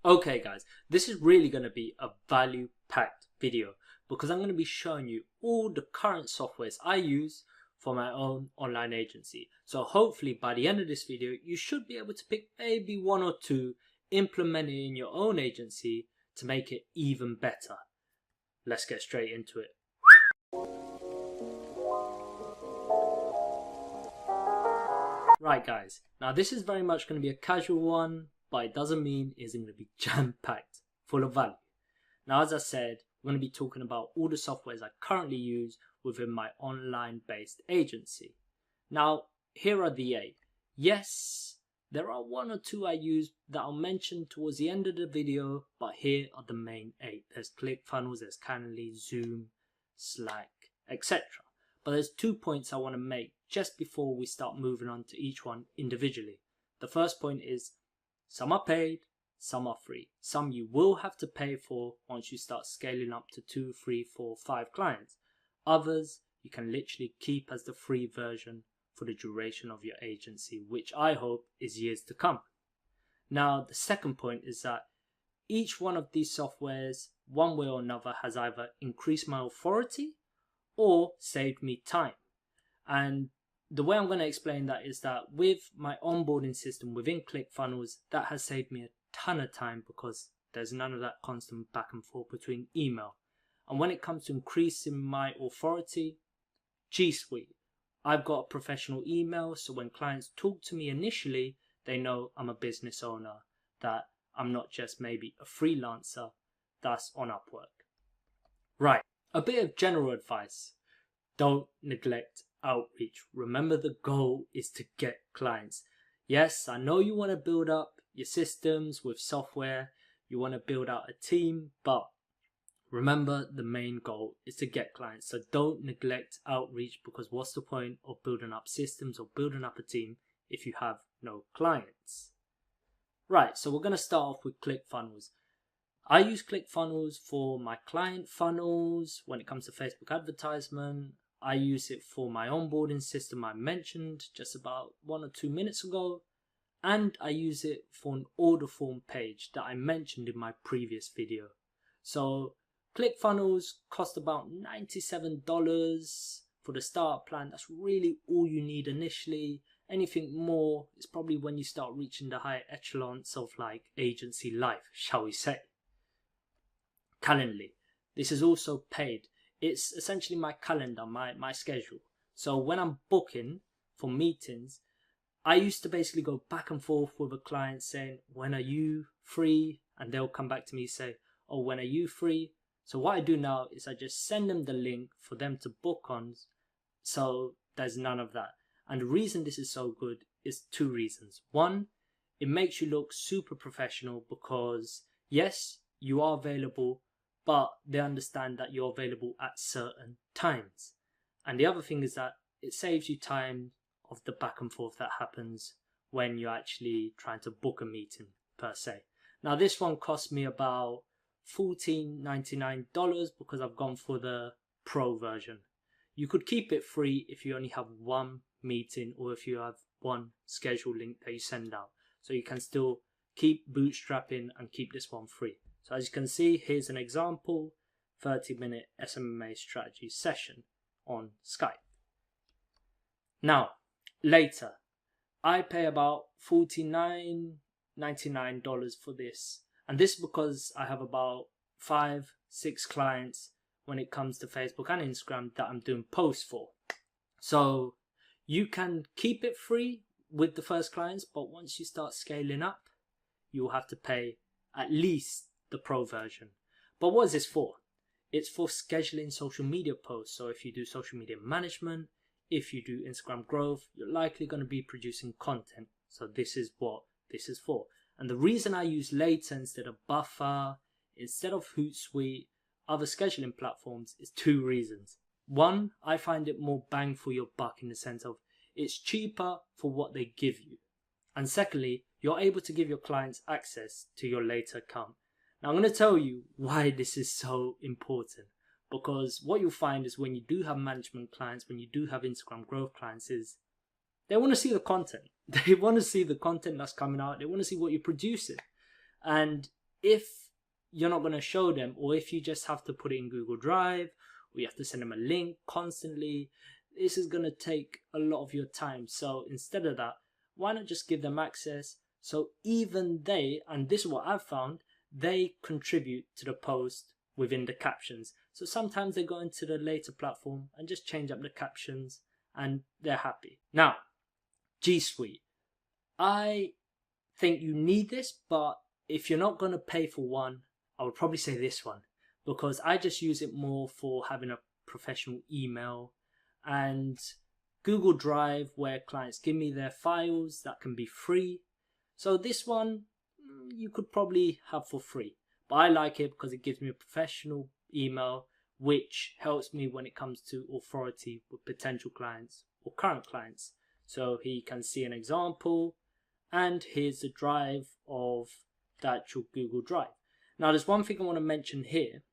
Okay guys, this is really going to be a value-packed video because I'm going to be showing you all the current softwares I use for my own online agency. So hopefully by the end of this video, you should be able to pick maybe one or two, implement it in your own agency to make it even better. Let's get straight into it. Right guys, now this is very much going to be a casual one, but it doesn't mean it's going to be jam-packed full of value. Now, as I said, we're going to be talking about all the softwares I currently use within my online-based agency. Now, here are the 8. Yes, there are one or two I use that I'll mention towards the end of the video, but here are the main 8. There's ClickFunnels, there's Calendly, Zoom, Slack, etc. But there's 2 points I want to make just before we start moving on to each one individually. The first point is, some are paid, some are free. Some you will have to pay for once you start scaling up to 2, 3, 4, 5 clients. Others you can literally keep as the free version for the duration of your agency, which I hope is years to come. Now, the second point is that each one of these softwares, one way or another, has either increased my authority or saved me time. And the way I'm going to explain that is that with my onboarding system within ClickFunnels, that has saved me a ton of time because there's none of that constant back and forth between email. And when it comes to increasing my authority, G Suite. I've got a professional email, so when clients talk to me initially, they know I'm a business owner, that I'm not just maybe a freelancer that's on Upwork. Right, a bit of general advice. Don't neglect outreach. Remember, the goal is to get clients. Yes, I know you want to build up your systems with software, you want to build out a team, but remember, the main goal is to get clients. So don't neglect outreach, because what's the point of building up systems or building up a team if you have no clients? Right, so we're going to start off with ClickFunnels. I use ClickFunnels for my client funnels when it comes to Facebook advertisement. I use it for my onboarding system I mentioned just about 1 or 2 minutes ago. And I use it for an order form page that I mentioned in my previous video. So ClickFunnels cost about $97 for the starter plan. That's really all you need initially. Anything more is probably when you start reaching the higher echelons of like agency life, shall we say. Calendly. This is also paid. It's essentially my calendar, my schedule. So when I'm booking for meetings, I used to basically go back and forth with a client saying, when are you free? And they'll come back to me and say, oh, when are you free? So what I do now is I just send them the link for them to book on. So there's none of that. And the reason this is so good is 2 reasons. One, it makes you look super professional because yes, you are available, but they understand that you're available at certain times. And the other thing is that it saves you time of the back and forth that happens when you're actually trying to book a meeting per se. Now this one cost me about $14.99 because I've gone for the pro version. You could keep it free if you only have one meeting or if you have one schedule link that you send out. So you can still keep bootstrapping and keep this one free. So as you can see, here's an example 30-minute SMMA strategy session on Skype. Now, later, I pay about $49.99 for this. And this is because I have about 5-6 clients when it comes to Facebook and Instagram that I'm doing posts for. So you can keep it free with the first clients, but once you start scaling up, you'll have to pay at least the pro version. But what is this for? It's for scheduling social media posts. So if you do social media management, if you do Instagram growth, you're likely going to be producing content. So this is what this is for. And the reason I use Later instead of Buffer, instead of Hootsuite, other scheduling platforms is 2 reasons. One, I find it more bang for your buck in the sense of it's cheaper for what they give you. And secondly, you're able to give your clients access to your Later account. Now I'm going to tell you why this is so important. Because what you'll find is when you do have management clients, when you do have Instagram growth clients, is they want to see the content. They want to see the content that's coming out. They want to see what you're producing. And if you're not going to show them, or if you just have to put it in Google Drive, or you have to send them a link constantly, this is going to take a lot of your time. So instead of that, why not just give them access? So even they, and this is what I've found, they contribute to the post within the captions. So sometimes they go into the later platform and just change up the captions and they're happy. Now, G Suite. I think you need this, but if you're not going to pay for one, I would probably say this one, because I just use it more for having a professional email, and Google Drive, where clients give me their files, that can be free. So this one you could probably have for free, but I like it because it gives me a professional email, which helps me when it comes to authority with potential clients or current clients. So he can see an example, and here's the drive of the actual Google Drive. Now there's one thing I want to mention here,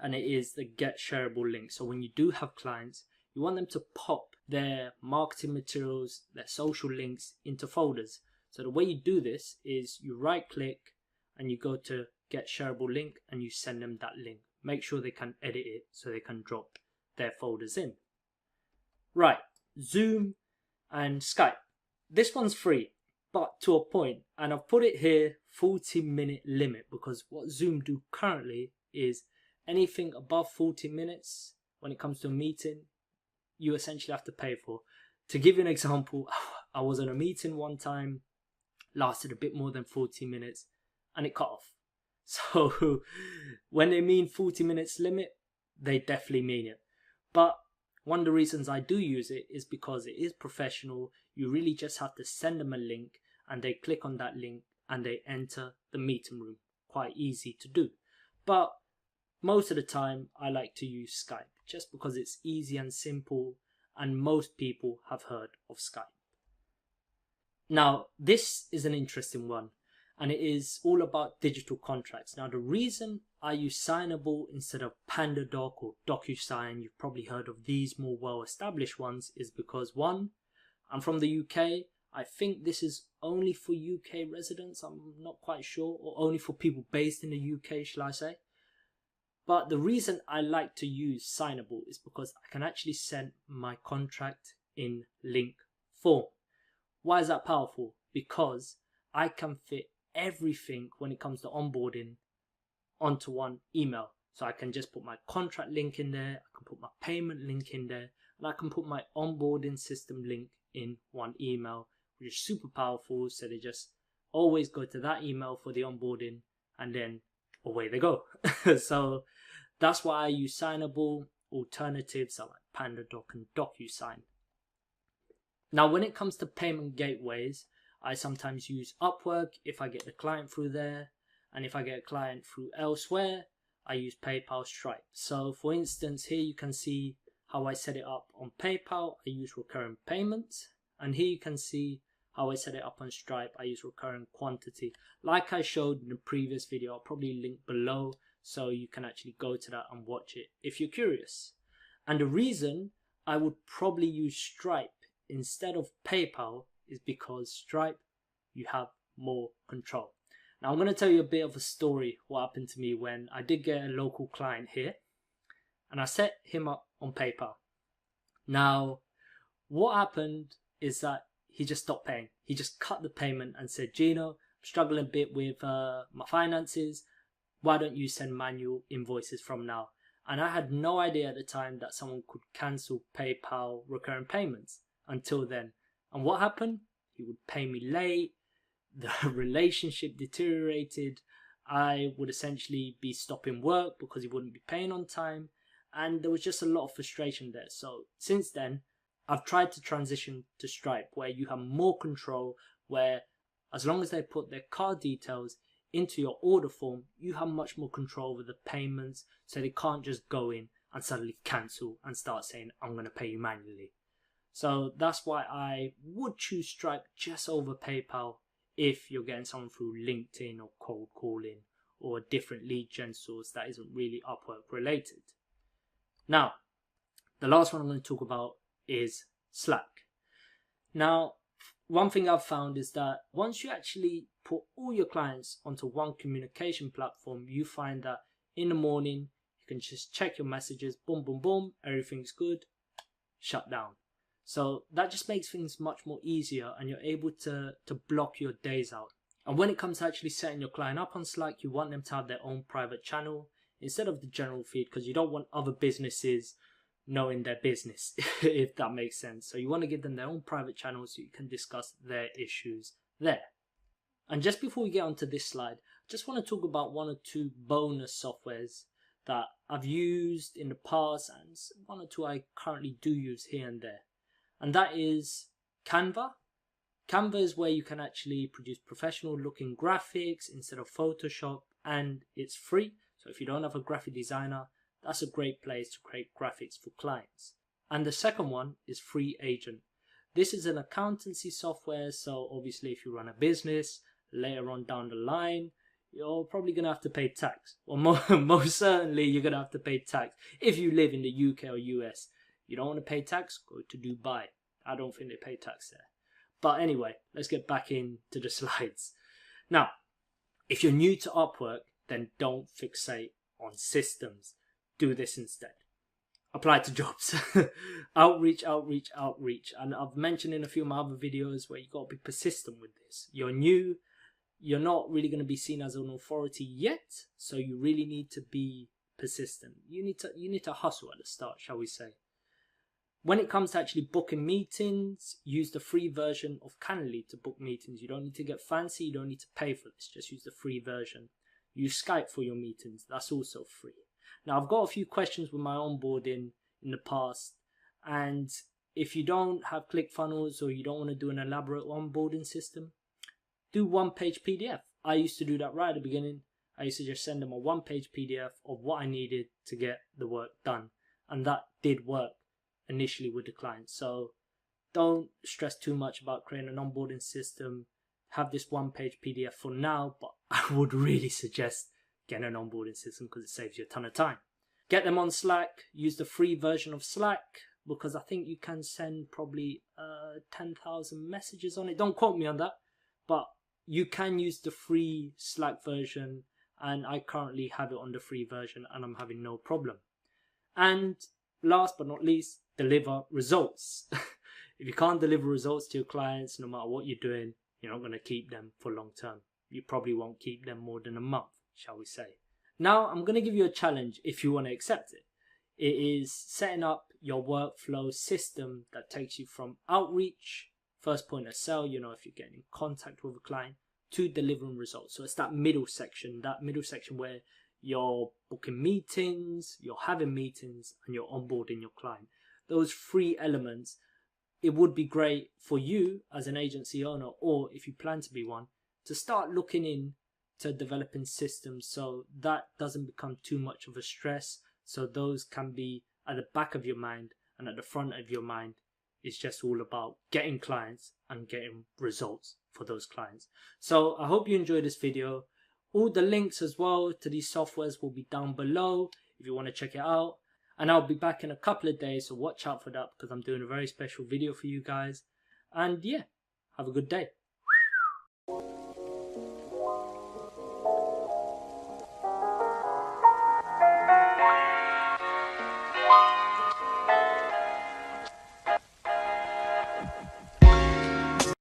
and it is the get shareable link. So when you do have clients, you want them to pop their marketing materials, their social links into folders. So the way you do this is you right click and you go to get shareable link and you send them that link. Make sure they can edit it so they can drop their folders in. Right, Zoom and Skype. This one's free, but to a point, and I've put it here 40-minute limit, because what Zoom do currently is anything above 40 minutes when it comes to a meeting, you essentially have to pay for. To give you an example, I was in a meeting one time, lasted a bit more than 40 minutes, and it cut off. So when they mean 40 minutes limit, they definitely mean it. But one of the reasons I do use it is because it is professional. You really just have to send them a link and they click on that link and they enter the meeting room. Quite easy to do. But most of the time I like to use Skype just because it's easy and simple, and most people have heard of Skype. Now this is an interesting one, and it is all about digital contracts. Now the reason I use Signable instead of PandaDoc or DocuSign, you've probably heard of these more well-established ones, is because one, I'm from the UK. I think this is only for UK residents, I'm not quite sure, or only for people based in the UK, shall I say. But the reason I like to use Signable is because I can actually send my contract in link form. Why is that powerful? Because I can fit everything when it comes to onboarding onto one email. So I can just put my contract link in there, I can put my payment link in there, and I can put my onboarding system link in one email, which is super powerful. So they just always go to that email for the onboarding, and then away they go. So that's why I use Signable. Alternatives are like PandaDoc and DocuSign. Now when it comes to payment gateways, I sometimes use Upwork if I get the client through there, and if I get a client through elsewhere, I use PayPal, Stripe. So for instance, here you can see how I set it up on PayPal. I use recurring payments, and here you can see how I set it up on Stripe. I use recurring quantity. Like I showed in the previous video, I'll probably link below so you can actually go to that and watch it if you're curious. And the reason I would probably use Stripe instead of PayPal is because Stripe, you have more control. Now I'm going to tell you a bit of a story what happened to me when I did get a local client here, and I set him up on PayPal. Now what happened is that he just stopped paying. He just cut the payment and said, Gino, I'm struggling a bit with my finances. Why don't you send manual invoices from now? And I had no idea at the time that someone could cancel PayPal recurring payments until then. And what happened? He would pay me late. The relationship deteriorated. I would essentially be stopping work because he wouldn't be paying on time. And there was just a lot of frustration there. So since then, I've tried to transition to Stripe, where you have more control, where as long as they put their card details into your order form, you have much more control over the payments, so they can't just go in and suddenly cancel and start saying, I'm going to pay you manually. So that's why I would choose Stripe just over PayPal if you're getting someone through LinkedIn or cold calling or a different lead gen source that isn't really Upwork related. Now, the last one I'm going to talk about is Slack. Now, one thing I've found is that once you actually put all your clients onto one communication platform, you find that in the morning, you can just check your messages, boom, boom, boom, everything's good, shut down. So that just makes things much more easier, and you're able to block your days out. And when it comes to actually setting your client up on Slack, you want them to have their own private channel instead of the general feed, because you don't want other businesses knowing their business, if that makes sense. So you want to give them their own private channel so you can discuss their issues there. And just before we get onto this slide, I just want to talk about one or two bonus softwares that I've used in the past, and one or two I currently do use here and there. And that is Canva. Canva is where you can actually produce professional looking graphics instead of Photoshop, and it's free. So if you don't have a graphic designer, that's a great place to create graphics for clients. And the second one is Free Agent. This is an accountancy software, so obviously if you run a business, later on down the line, you're probably going to have to pay tax. Or most certainly you're going to have to pay tax. If you live in the UK or US, you don't want to pay tax, go to Dubai. I don't think they pay tax there. But anyway, let's get back into the slides. Now, if you're new to Upwork, then don't fixate on systems. Do this instead. Apply to jobs. Outreach, outreach, outreach. And I've mentioned in a few of my other videos where you got to be persistent with this. You're new. You're not really going to be seen as an authority yet. So you really need to be persistent. You need to hustle at the start, shall we say. When it comes to actually booking meetings, use the free version of Calendly to book meetings. You don't need to get fancy. You don't need to pay for this. Just use the free version. Use Skype for your meetings. That's also free. Now, I've got a few questions with my onboarding in the past. And if you don't have ClickFunnels or you don't want to do an elaborate onboarding system, do one-page PDF. I used to do that right at the beginning. I used to just send them a one-page PDF of what I needed to get the work done. And that did work initially with the client. So don't stress too much about creating an onboarding system. Have this one-page PDF for now, but I would really suggest getting an onboarding system because it saves you a ton of time. Get them on Slack. Use the free version of Slack because I think you can send probably 10,000 messages on it. Don't quote me on that, but you can use the free Slack version, and I currently have it on the free version and I'm having no problem. And last but not least, deliver results. If you can't deliver results to your clients, no matter what you're doing, you're not going to keep them for long term. You probably won't keep them more than a month, shall we say. Now, I'm going to give you a challenge if you want to accept it. It is setting up your workflow system that takes you from outreach, first point of sale, if you're getting in contact with a client, to delivering results. So it's that middle section where you're booking meetings, you're having meetings, and you're onboarding your client. Those three elements, it would be great for you as an agency owner, or if you plan to be one, to start looking into developing systems so that doesn't become too much of a stress. So those can be at the back of your mind, and at the front of your mind is just all about getting clients and getting results for those clients. So I hope you enjoyed this video. All the links as well to these softwares will be down below if you want to check it out. And I'll be back in a couple of days, so watch out for that because I'm doing a very special video for you guys. And yeah, have a good day.